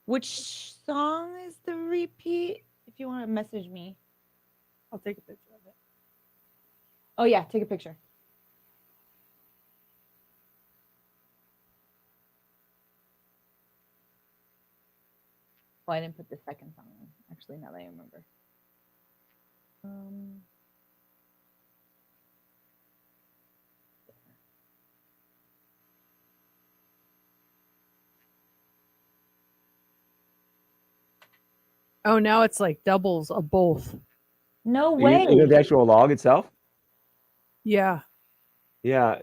[SPEAKER 3] Which song is the repeat? If you want to message me.
[SPEAKER 1] I'll take a picture of it.
[SPEAKER 3] Oh yeah, take a picture. Oh, I didn't put the second song in. Actually, now that I remember.
[SPEAKER 1] Oh, now it's like doubles of both.
[SPEAKER 3] No way.
[SPEAKER 2] You know the actual log itself?
[SPEAKER 1] Yeah.
[SPEAKER 2] Yeah.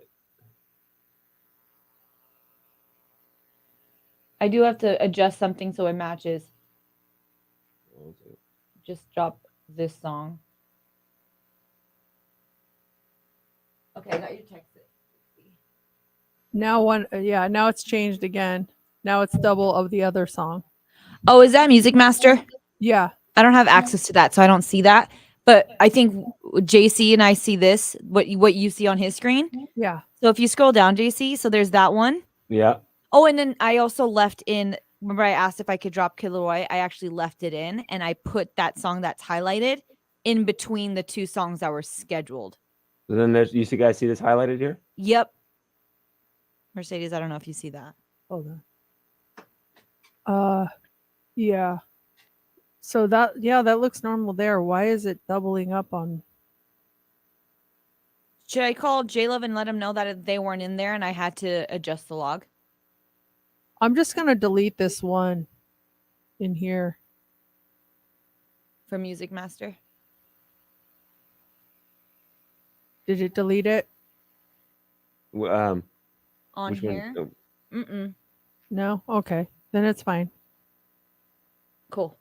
[SPEAKER 3] I do have to adjust something so it matches. Just drop this song. Okay, I got your text.
[SPEAKER 1] Now now it's changed again. Now it's double of the other song.
[SPEAKER 3] Oh, is that Music Master?
[SPEAKER 1] Yeah.
[SPEAKER 3] I don't have access to that, so I don't see that. But I think JC and I see this, what you see on his screen.
[SPEAKER 1] Yeah.
[SPEAKER 3] So if you scroll down, JC, so there's that one.
[SPEAKER 2] Yeah.
[SPEAKER 3] Oh, and then I also left in, remember I asked if I could drop Kid Leroy? I actually left it in, and I put that song that's highlighted in between the two songs that were scheduled.
[SPEAKER 2] So then you guys see this highlighted here?
[SPEAKER 3] Yep. Mercedes, I don't know if you see that.
[SPEAKER 1] Hold on. Yeah. So that looks normal there. Why is it doubling up on?
[SPEAKER 3] Should I call J-Love and let him know that they weren't in there and I had to adjust the log?
[SPEAKER 1] I'm just gonna delete this one in here.
[SPEAKER 3] For Music Master?
[SPEAKER 1] Did it delete it?
[SPEAKER 3] On
[SPEAKER 2] which
[SPEAKER 3] here?
[SPEAKER 2] one?
[SPEAKER 3] Mm-mm.
[SPEAKER 1] No? Okay. Then it's fine.
[SPEAKER 3] Cool.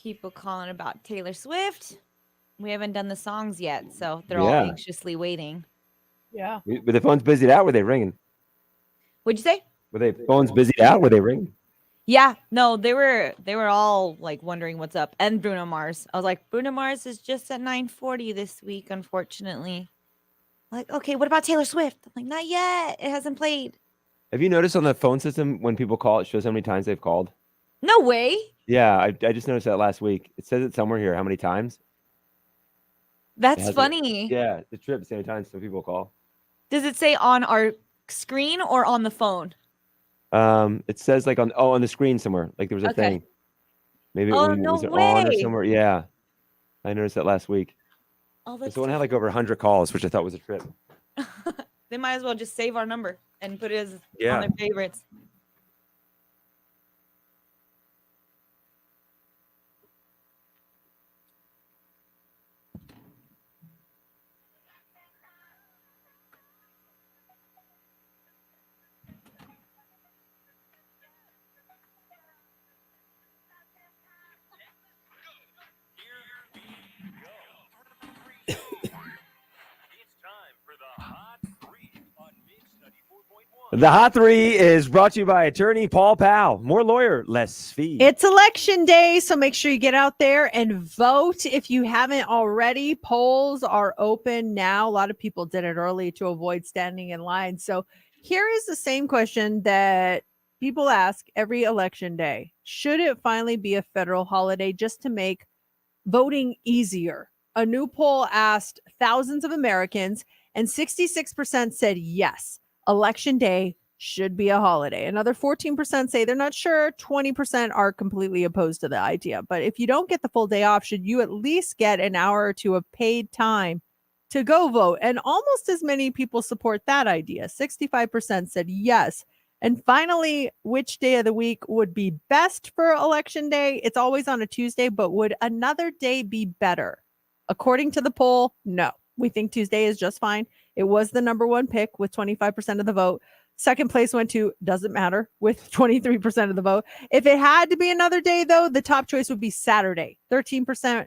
[SPEAKER 3] People calling about Taylor Swift. We haven't done the songs yet, so they're all anxiously waiting.
[SPEAKER 1] Yeah.
[SPEAKER 2] Were the phones busied out? Were they ringing?
[SPEAKER 3] What'd you say?
[SPEAKER 2] Were they phones busied out? Were they ringing?
[SPEAKER 3] Yeah, no, they were all like wondering what's up. And Bruno Mars. I was like, Bruno Mars is just at 9:40 this week, unfortunately. Like, okay, what about Taylor Swift? I'm like, not yet. It hasn't played.
[SPEAKER 2] Have you noticed on the phone system when people call, it shows how many times they've called?
[SPEAKER 3] No way.
[SPEAKER 2] Yeah, I just noticed that last week. It says it somewhere here how many times.
[SPEAKER 3] That's funny.
[SPEAKER 2] Yeah, the trip, same time some people call.
[SPEAKER 3] Does it say on our screen or on the phone?
[SPEAKER 2] It says like on the screen somewhere. Like there was a thing. Maybe it was it on or somewhere. Yeah, I noticed that last week.
[SPEAKER 3] Oh, that's
[SPEAKER 2] someone had like over 100 calls, which I thought was a trip.
[SPEAKER 3] They might as well just save our number and put it as
[SPEAKER 2] Yeah.
[SPEAKER 3] on their favorites.
[SPEAKER 4] It's time for the Hot 3 on Mix 94.1.
[SPEAKER 2] The Hot 3 is brought to you by attorney Paul Powell. More lawyer, less fee.
[SPEAKER 1] It's election day, so make sure you get out there and vote if you haven't already. Polls are open now. A lot of people did it early to avoid standing in line. So here is the same question that people ask every election day. Should it finally be a federal holiday just to make voting easier? A new poll asked thousands of Americans, and 66% said yes, election day should be a holiday. Another 14% say they're not sure. 20% are completely opposed to the idea. But if you don't get the full day off, should you at least get an hour or two of paid time to go vote? And almost as many people support that idea. 65% said yes. And finally, which day of the week would be best for election day? It's always on a Tuesday, but would another day be better? According to the poll, no. We think Tuesday is just fine. It was the number one pick with 25% of the vote. Second place went to doesn't matter with 23% of the vote. If it had to be another day, though, the top choice would be Saturday. 13%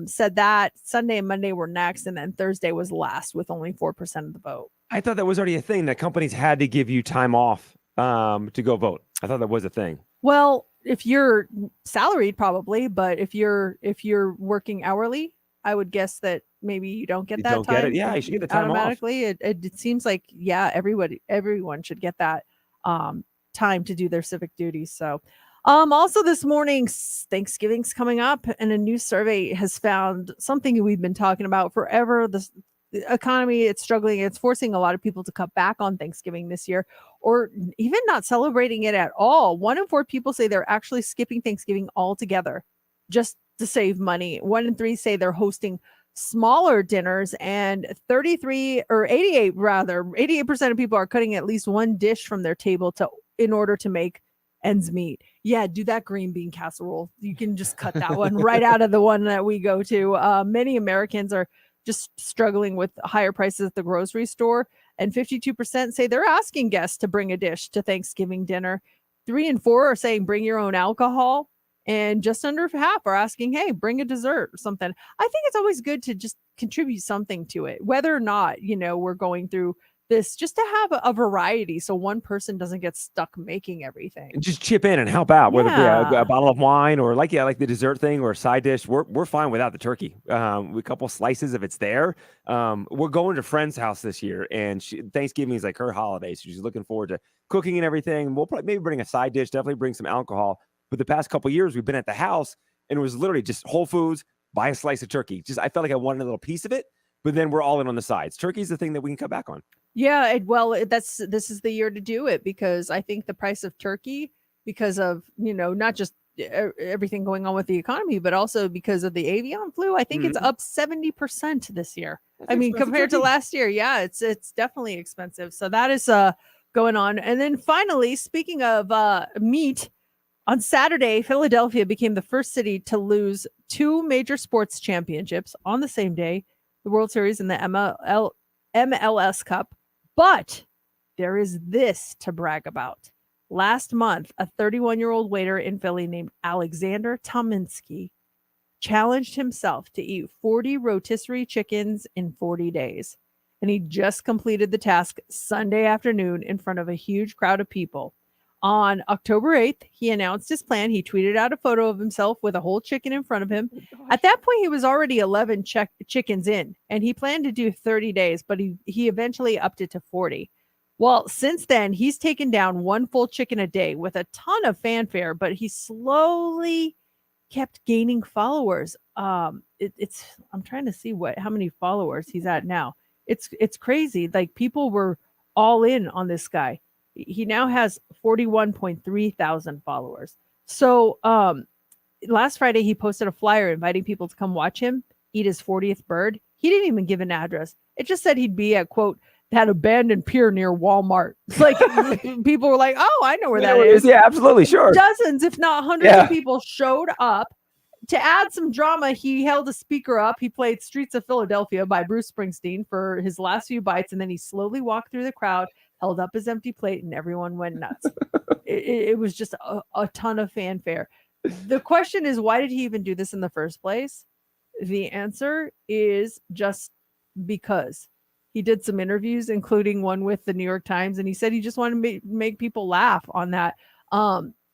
[SPEAKER 1] said that. Sunday and Monday were next, and then Thursday was last with only 4% of the vote.
[SPEAKER 2] I thought that was already a thing that companies had to give you time off to go vote. I thought that was a thing.
[SPEAKER 1] Well, if you're salaried, probably, but if you're working hourly, I would guess that maybe you don't get that time.
[SPEAKER 2] Get it. Yeah, you should get the time
[SPEAKER 1] automatically.
[SPEAKER 2] off.
[SPEAKER 1] It seems like, yeah, everyone should get that time to do their civic duties. So also this morning, Thanksgiving's coming up, and a new survey has found something we've been talking about forever. The economy, it's struggling. It's forcing a lot of people to cut back on Thanksgiving this year, or even not celebrating it at all. 1 in 4 people say they're actually skipping Thanksgiving altogether just to save money. 1 in 3 say they're hosting smaller dinners, and 88% of people are cutting at least one dish from their table in order to make ends meet. Yeah, do that green bean casserole. You can just cut that one right out of the one that we go to. Many Americans are just struggling with higher prices at the grocery store, and 52% say they're asking guests to bring a dish to Thanksgiving dinner. 3 in 4 are saying bring your own alcohol. And just under half are asking, hey, bring a dessert or something. I think it's always good to just contribute something to it, whether or not, we're going through this, just to have a variety so one person doesn't get stuck making everything.
[SPEAKER 2] And just chip in and help out, whether it be
[SPEAKER 1] Yeah.
[SPEAKER 2] a bottle of wine or like the dessert thing or a side dish. We're fine without the turkey. A couple slices if it's there. We're going to a friend's house this year, and Thanksgiving is like her holiday, so she's looking forward to cooking and everything. We'll probably maybe bring a side dish, definitely bring some alcohol. But the past couple of years, we've been at the house, and it was literally just Whole Foods, buy a slice of turkey. Just I felt like I wanted a little piece of it, but then we're all in on the sides. Turkey's the thing that we can cut back on.
[SPEAKER 1] Yeah, this is the year to do it, because I think the price of turkey, because of not just everything going on with the economy, but also because of the avian flu, I think it's up 70% this year. I mean, compared to last year, yeah, it's definitely expensive. So that is going on. And then finally, speaking of meat. On Saturday, Philadelphia became the first city to lose 2 major sports championships on the same day, the World Series and the MLS Cup. But there is this to brag about. Last month, a 31-year-old waiter in Philly named Alexander Tominski challenged himself to eat 40 rotisserie chickens in 40 days. And he just completed the task Sunday afternoon in front of a huge crowd of people. On October 8th, he announced his plan. He tweeted out a photo of himself with a whole chicken in front of him. At that point, he was already 11 chickens in, and he planned to do 30 days, but he eventually upped it to 40. Well, since then, he's taken down one full chicken a day with a ton of fanfare, but he slowly kept gaining followers. I'm trying to see how many followers he's at now. It's crazy. Like, people were all in on this guy. He now has 41.3 thousand followers. So last Friday he posted a flyer inviting people to come watch him eat his 40th bird. He didn't even give an address. It just said he'd be at, quote, that abandoned pier near Walmart. Like, people were like, oh, I know where that is.
[SPEAKER 2] Yeah, absolutely, sure.
[SPEAKER 1] Dozens, if not hundreds of people showed up. To add some drama, he held a speaker up. He played Streets of Philadelphia by Bruce Springsteen for his last few bites, and then he slowly walked through the crowd, held up his empty plate, and everyone went nuts. It was just a ton of fanfare. The question is, why did he even do this in the first place? The answer is just because. He did some interviews, including one with the New York Times, and he said he just wanted to make people laugh on that.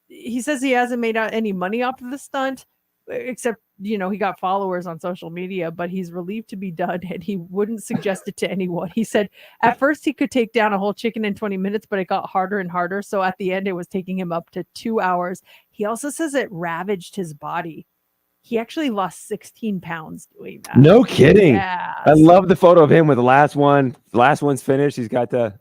[SPEAKER 1] He says he hasn't made any money off of the stunt, except, he got followers on social media, but he's relieved to be done, and he wouldn't suggest it to anyone. He said at first he could take down a whole chicken in 20 minutes, but it got harder and harder. So at the end, it was taking him up to 2 hours. He also says it ravaged his body. He actually lost 16 pounds doing that.
[SPEAKER 2] No kidding.
[SPEAKER 1] Yeah.
[SPEAKER 2] I love the photo of him with the last one. The last one's finished. He's got the...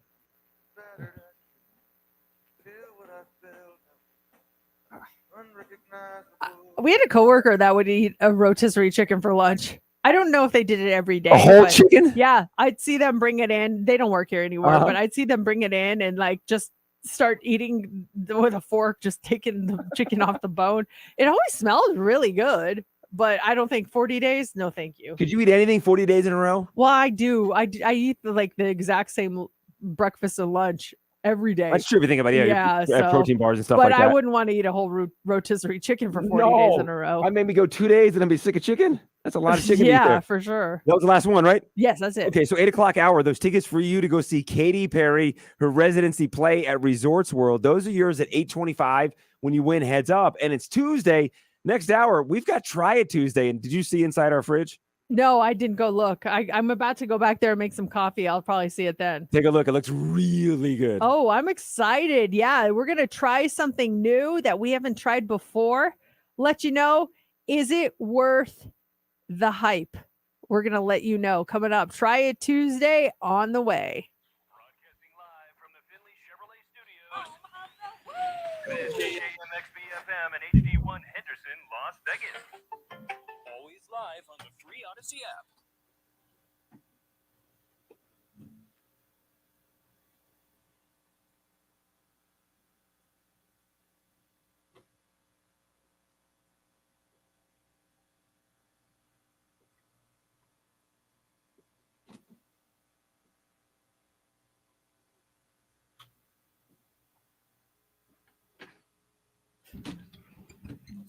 [SPEAKER 1] We had a coworker that would eat a rotisserie chicken for lunch. I don't know if they did it every day.
[SPEAKER 2] A whole chicken?
[SPEAKER 1] Yeah. I'd see them bring it in. They don't work here anymore, but I'd see them bring it in and like just start eating with a fork, just taking the chicken off the bone. It always smells really good, but I don't think 40 days. No, thank you.
[SPEAKER 2] Could you eat anything 40 days in a row?
[SPEAKER 1] Well, I do. I eat the exact same breakfast and lunch every day.
[SPEAKER 2] That's true if you think about it.
[SPEAKER 1] Yeah,
[SPEAKER 2] protein bars and stuff
[SPEAKER 1] but
[SPEAKER 2] like that.
[SPEAKER 1] I wouldn't want to eat a whole rotisserie chicken for 40 days in a row.
[SPEAKER 2] I made me go 2 days and then be sick of chicken. That's a lot of chicken.
[SPEAKER 1] Yeah, for sure.
[SPEAKER 2] That was the last one, right?
[SPEAKER 1] Yes, that's it.
[SPEAKER 2] Okay, so 8 o'clock hour, those tickets for you to go see Katy Perry, her residency play at Resorts World. Those are yours at 8:25 when you win heads up. And it's Tuesday. Next hour, we've got Try It Tuesday. And did you see inside our fridge?
[SPEAKER 1] No, I didn't go look. I'm about to go back there and make some coffee. I'll probably see it then.
[SPEAKER 2] Take a look. It looks really good.
[SPEAKER 1] Oh, I'm excited. Yeah, we're going to try something new that we haven't tried before. Let you know, is it worth the hype? We're going to let you know coming up. Try It Tuesday on the way.
[SPEAKER 4] Broadcasting live from the Finley Chevrolet Studios. This is KMXB-FM and HD1 Henderson, Las Vegas. Always live on the free Odyssey app.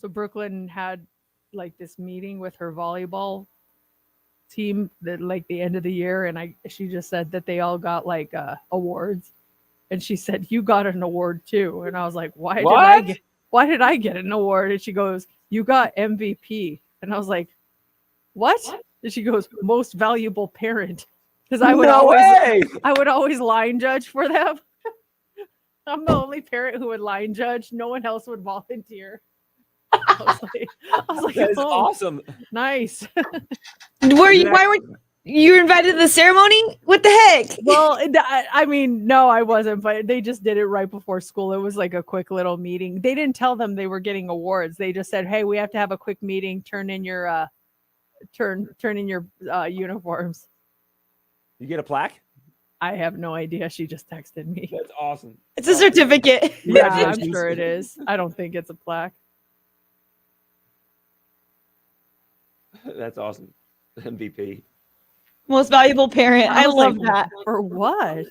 [SPEAKER 1] So Brooklyn had like this meeting with her volleyball team that like the end of the year, and she just said that they all got like awards, and she said you got an award too, and I was like, why did I get an award? And she goes, you got MVP, and I was like, what? And she goes, most valuable parent, because I would always line judge for them. I'm the only parent who would line judge. No one else would volunteer. I was like,
[SPEAKER 2] that is awesome.
[SPEAKER 1] Nice.
[SPEAKER 3] Why weren't you invited to the ceremony? What the heck?
[SPEAKER 1] Well, I mean, no, I wasn't, but they just did it right before school. It was like a quick little meeting. They didn't tell them they were getting awards. They just said, hey, we have to have a quick meeting. Turn in your uniforms.
[SPEAKER 2] You get a plaque?
[SPEAKER 1] I have no idea. She just texted me.
[SPEAKER 2] That's awesome.
[SPEAKER 3] It's a certificate.
[SPEAKER 1] Yeah, I'm sure it is. I don't think it's a plaque.
[SPEAKER 2] That's awesome. MVP.
[SPEAKER 3] Most valuable parent. I love that.
[SPEAKER 1] For what?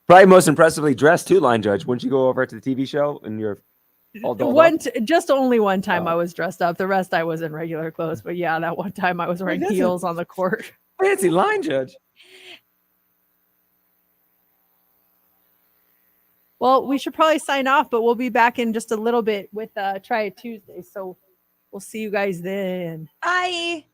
[SPEAKER 2] Probably most impressively dressed too, line judge. Wouldn't you go over to the TV show and you're All dolled up?
[SPEAKER 1] Just only one time
[SPEAKER 2] Oh.
[SPEAKER 1] I was dressed up. The rest I was in regular clothes. But yeah, that one time I was wearing
[SPEAKER 2] that's a-
[SPEAKER 1] heels on the court.
[SPEAKER 2] Fancy line judge.
[SPEAKER 1] Well, we should probably sign off, but we'll be back in just a little bit with Try It Tuesday. So we'll see you guys then.
[SPEAKER 3] Bye.